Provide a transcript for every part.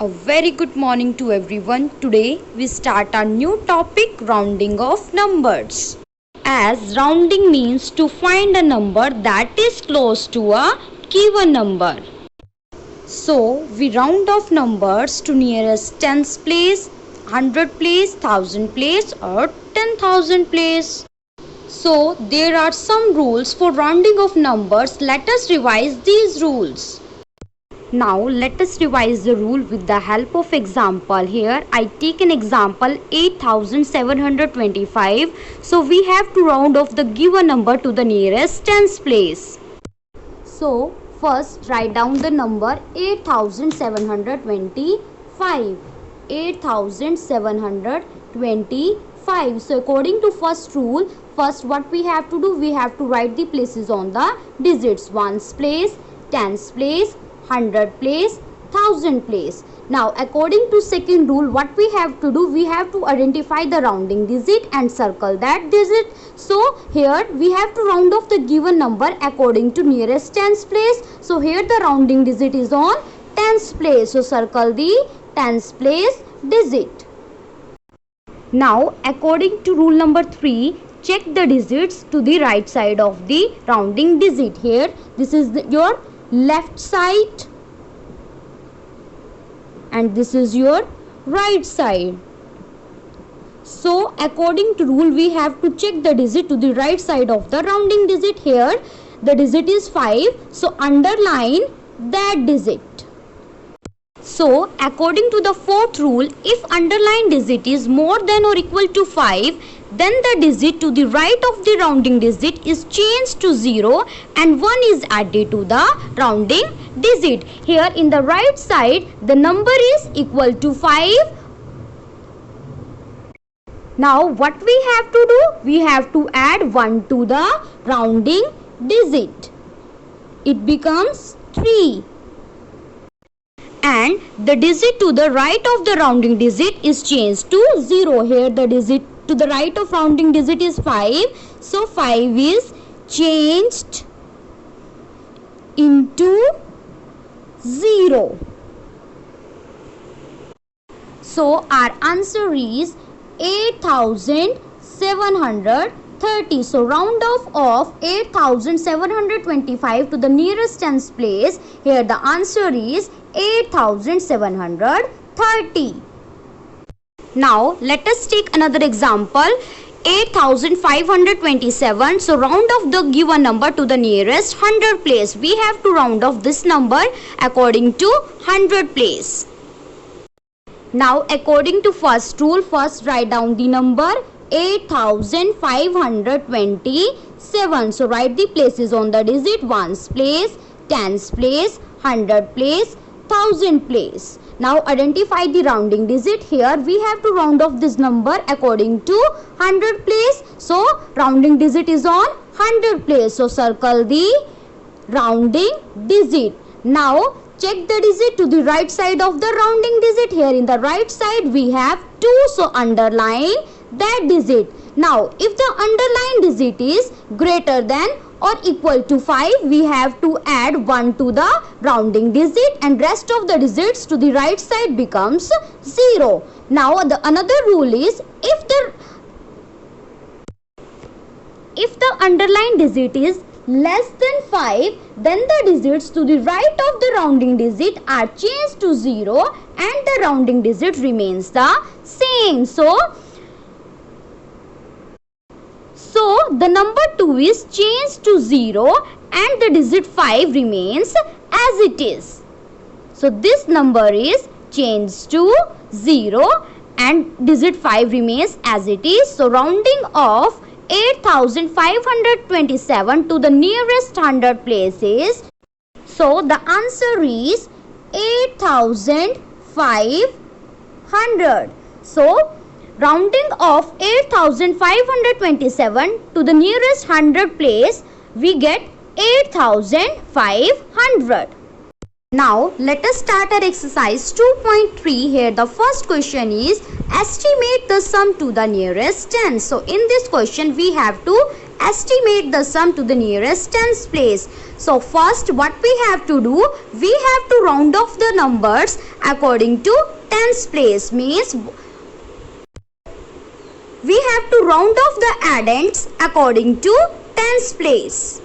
A very good morning to everyone. Today we start our new topic, rounding of numbers. As rounding means to find a number that is close to a given number. So we round off numbers to nearest tens place, 100 place, 1000 place or 10,000 place. So there are some rules for rounding of numbers. Let us revise these rules. Now let us revise the rule with the help of example. Here I take an example 8725. So we have to round off the given number to the nearest tens place. So first write down the number 8725. 8725. So according to first rule, first what we have to do, we have to write the places on the digits. Ones place, tens place, 100 place, 1000 place. Now according to second rule, what we have to do, we have to identify the rounding digit and circle that digit. So here we have to round off the given number according to nearest tens place. So here the rounding digit is on tens place. So circle the tens place digit. Now according to rule number 3, check the digits to the right side of the rounding digit. Here this is your left side and this is your right side. So according to rule, we have to check the digit to the right side of the rounding digit. Here the digit is 5, so underline that digit. So according to the fourth rule, if underlined digit is more than or equal to 5, then the digit to the right of the rounding digit is changed to 0 and 1 is added to the rounding digit. Here in the right side, the number is equal to 5. Now what we have to do? We have to add 1 to the rounding digit. It becomes 3. And the digit to the right of the rounding digit is changed to 0. Here the digit to the right of rounding digit is 5. So 5 is changed into 0. So our answer is 8730. So round off of 8725 to the nearest tens place. Here the answer is 8730. Now let us take another example 8527. So round off the given number to the nearest 100 place. We have to round off this number according to 100 place. Now according to first rule, first write down the number 8527. So write the places on the digit. Ones place, tens place, 100 place, 1000 place. Now identify the rounding digit. Here we have to round off this number according to 100 place. So rounding digit is on 100 place. So circle the rounding digit. Now check the digit to the right side of the rounding digit. Here in the right side we have 2. So underline that digit. Now if the underlined digit is greater than or equal to 5, we have to add 1 to the rounding digit and rest of the digits to the right side becomes 0. Now the another rule is if the underlined digit is less than 5, then the digits to the right of the rounding digit are changed to 0 and the rounding digit remains the same. So the number 2 is changed to 0 and the digit 5 remains as it is. So this number is changed to 0 and digit 5 remains as it is. So rounding off 8527 to the nearest 100 places. So the answer is 8500. So rounding off 8527 to the nearest 100 place, we get 8500. Now let us start our exercise 2.3. Here the first question is estimate the sum to the nearest 10. So in this question we have to estimate the sum to the nearest tens place. So first what we have to do, we have to round off the numbers according to tens place, means we have to round off the addends according to tens place.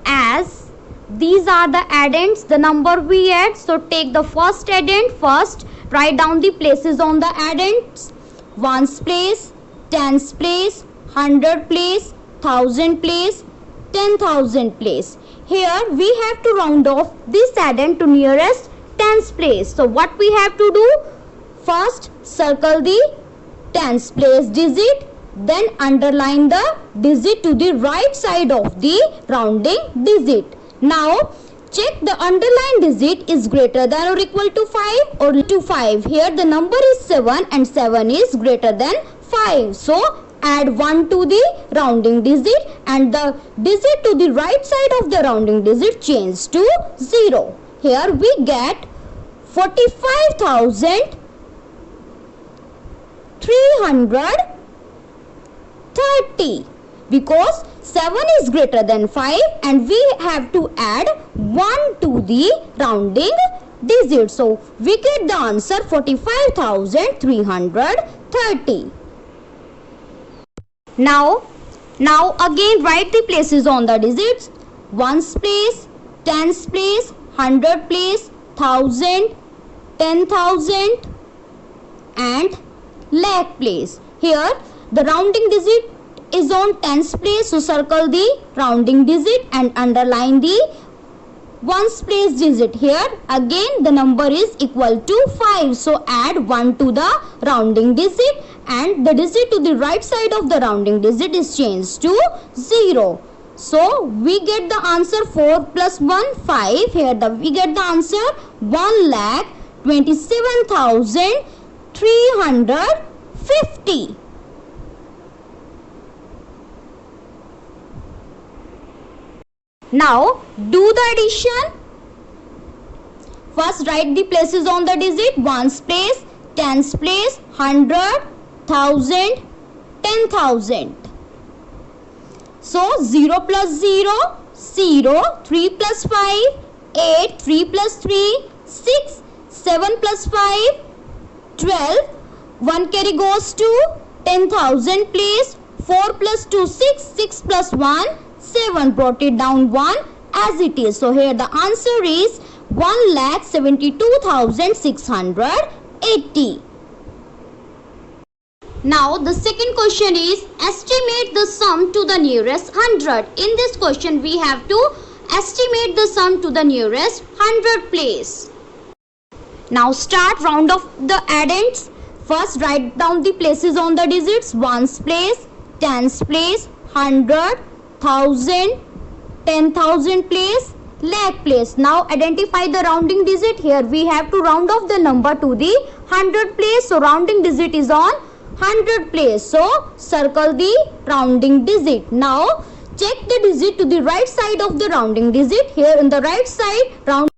As these are the addends, the number we add, so take the first addend first, write down the places on the addends: ones place, tens place, hundred place, thousand place, 10,000 place. Here we have to round off this addend to nearest tens place. So what we have to do, first circle the tens place digit, then underline the digit to the right side of the rounding digit. Now check the underlined digit is greater than or equal to 5 or to 5. Here the number is 7 and 7 is greater than 5. So add 1 to the rounding digit and the digit to the right side of the rounding digit change to 0. Here we get 45,330 because 7 is greater than 5 and we have to add 1 to the rounding digit. So we get the answer 45,330. Now again write the places on the digits: ones place, tens place, hundred place, thousand, 10,000 and lakh place. Here the rounding digit is on tens place, so circle the rounding digit and underline the ones place digit. Here again the number is equal to 5, so add 1 to the rounding digit and the digit to the right side of the rounding digit is changed to 0. So we get the answer 4 plus 1 5. Here we get the answer 1,27,350. Now do the addition. First write the places on the digit: ones place, tens place, hundred, thousand, 10,000. So 0 plus 0, 0, 3 plus 5, 8, 3 plus 3, 6, 7 plus 5, 12, 1 carry goes to 10,000 place, 4 plus 2, 6, 6 plus 1, 7, brought it down 1 as it is. So here the answer is 1,72,680. Now the second question is estimate the sum to the nearest 100. In this question we have to estimate the sum to the nearest 100 place. Now start round off the addends. First write down the places on the digits: ones place, tens place, hundred, thousand, 10,000 place, lakh place. Now identify the rounding digit. Here we have to round off the number to the 100 place. So rounding digit is on 100 place. So circle the rounding digit. Now check the digit to the right side of the rounding digit. Here in the right side round.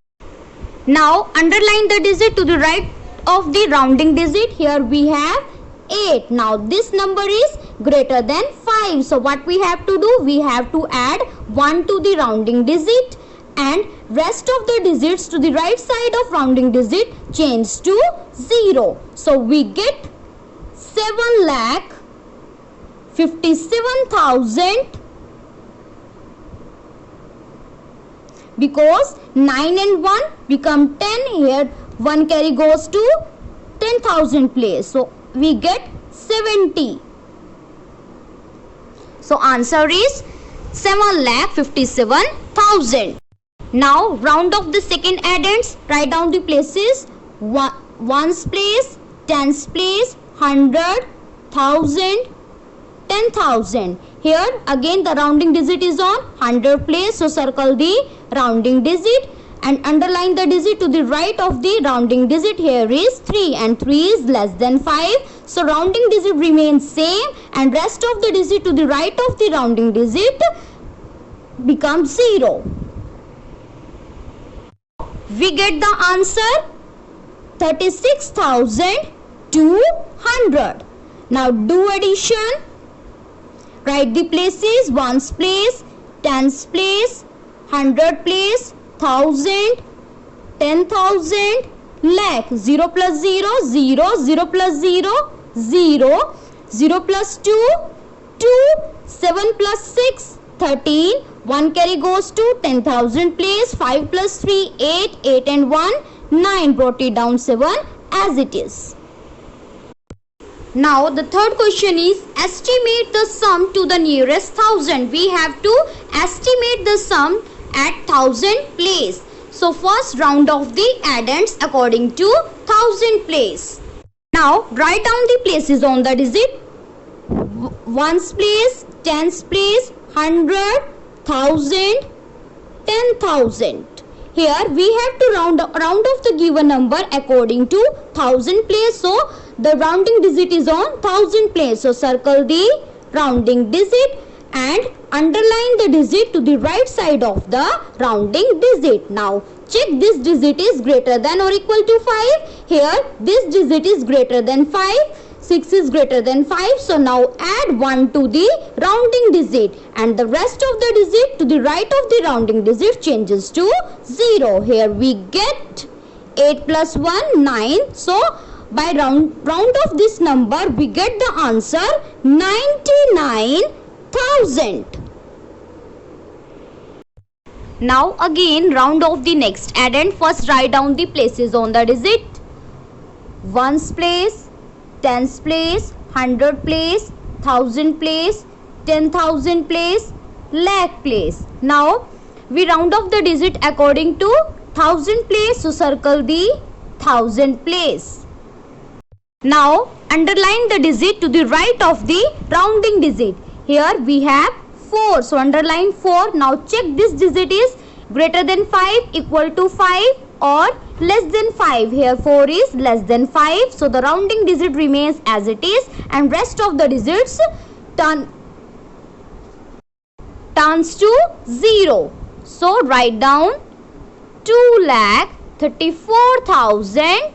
Now underline the digit to the right of the rounding digit. Here we have 8. Now this number is greater than 5. So what we have to do? We have to add 1 to the rounding digit and rest of the digits to the right side of rounding digit change to 0. So we get 7,57,000 because 9 and 1 become 10. Here 1 carry goes to 10,000 place. So we get 70. So answer is 7,57,000. Now round off the second addends. Write down the places: ones place, tens place, hundred, thousand, 10,000. Here again the rounding digit is on 100 place, so circle the rounding digit and underline the digit to the right of the rounding digit. Here is 3 and 3 is less than 5. So rounding digit remains same and rest of the digit to the right of the rounding digit becomes 0. We get the answer 36,200. Now do addition. write the places: ones place, tens place, 100 place, 1000, 10,000, lakh. 0 plus 0, 0, 0 plus 0, 0, 0 plus 2, 2, 7 plus 6, 13, 1 carry goes to 10,000 place, 5 plus 3, 8, 8 and 1, 9, brought it down 7 as it is. Now the third question is estimate the sum to the nearest thousand. We have to estimate the sum at 1000 place. So first round off the addends according to 1000 place. Now write down the places on the digit: ones place, tens place, 100, 1000, 10,000. Here we have to round off the given number according to 1000 place. So the rounding digit is on 1000 place. So circle the rounding digit and underline the digit to the right side of the rounding digit. Now check this digit is greater than or equal to 5. Here this digit is greater than 5. 6 is greater than 5. So now add 1 to the rounding digit and the rest of the digit to the right of the rounding digit changes to 0. Here we get 8 plus 1, 9. So by round off this number we get the answer 99,000. Now again round off the next addend. First write down the places on the digit: ones place, tens place, 100 place, 1000 place, 10,000 place, lakh place. Now we round off the digit according to 1000 place. So circle the 1000 place. Now underline the digit to the right of the rounding digit. Here we have 4. So underline 4. Now check this digit is greater than 5, equal to 5 or less than 5. Here 4 is less than 5. So the rounding digit remains as it is and rest of the digits turns to 0. So write down 2,34,000.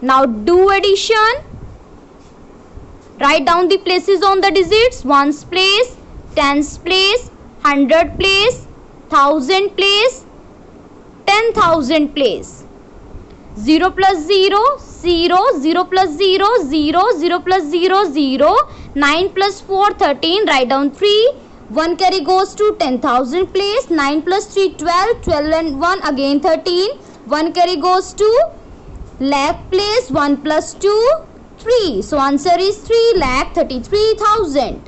Now do addition. Write down the places on the digits: ones place, tens place, 100 place, 1000 place, 10,000 place. 0 plus 0, 0, 0 plus 0, 0, 0 plus 0, 0, 9 plus 4, 13, write down 3, 1 carry goes to 10,000 place, 9 plus 3, 12, 12 and 1 again 13, 1 carry goes to lakh place, 1 plus 2, 3. So answer is 3,33,000.